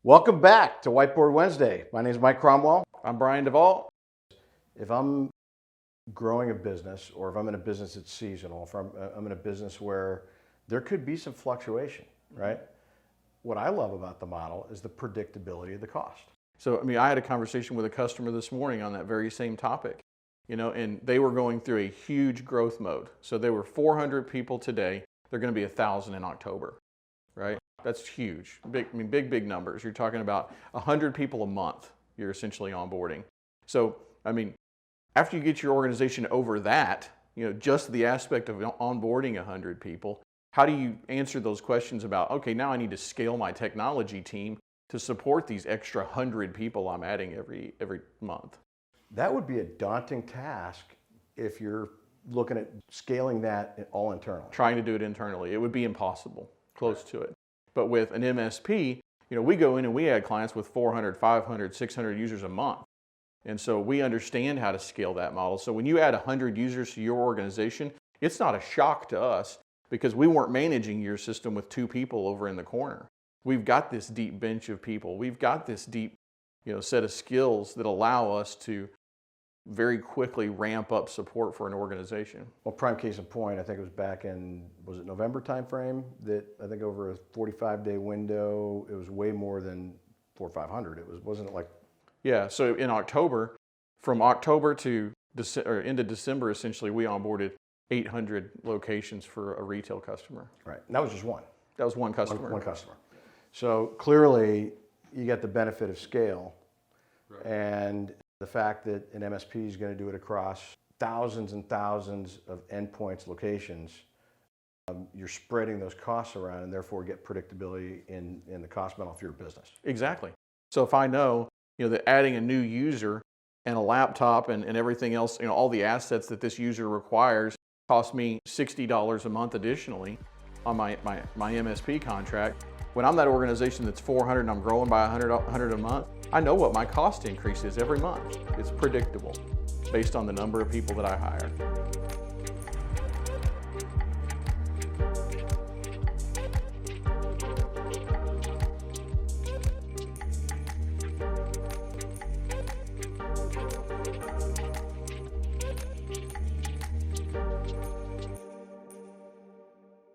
Welcome back to Whiteboard Wednesday. My name is Mike Cromwell. I'm Brian Duvall. If I'm growing a business, or if I'm in a business that's seasonal, if I'm in a business where there could be some fluctuation, right? What I love about the model is the predictability of the cost. So, I had a conversation with a customer this morning on that very same topic, and they were going through a huge growth mode. So they were 400 people today. They're going to be 1,000 in October, right? That's huge. Big numbers. You're talking about 100 people a month you're essentially onboarding. So, after you get your organization over that, just the aspect of onboarding 100 people, how do you answer those questions about, okay, now I need to scale my technology team to support these extra 100 people I'm adding every month? That would be a daunting task if you're looking at scaling that all internally. Trying to do it internally. It would be impossible, close to it. But with an MSP, we go in and we add clients with 400, 500, 600 users a month. And so we understand how to scale that model. So when you add 100 users to your organization, it's not a shock to us because we weren't managing your system with 2 people over in the corner. We've got this deep bench of people. We've got this deep, set of skills that allow us to very quickly ramp up support for an organization. Well, prime case in point, I think it was back in, was it November timeframe, that I think over a 45-day window, it was way more than 400 or 500. Wasn't it like? Yeah, so in October, from October to into December, essentially, we onboarded 800 locations for a retail customer. Right, and that was just one. That was one customer. One customer. So clearly, you get the benefit of scale, right, and the fact that an MSP is going to do it across thousands and thousands of endpoints, locations, you're spreading those costs around and therefore get predictability in the cost model for your business. Exactly. So if I know, that adding a new user and a laptop and everything else, all the assets that this user requires cost me $60 a month additionally on my MSP contract. When I'm that organization that's 400 and I'm growing by 100 a month, I know what my cost increase is every month. It's predictable based on the number of people that I hire.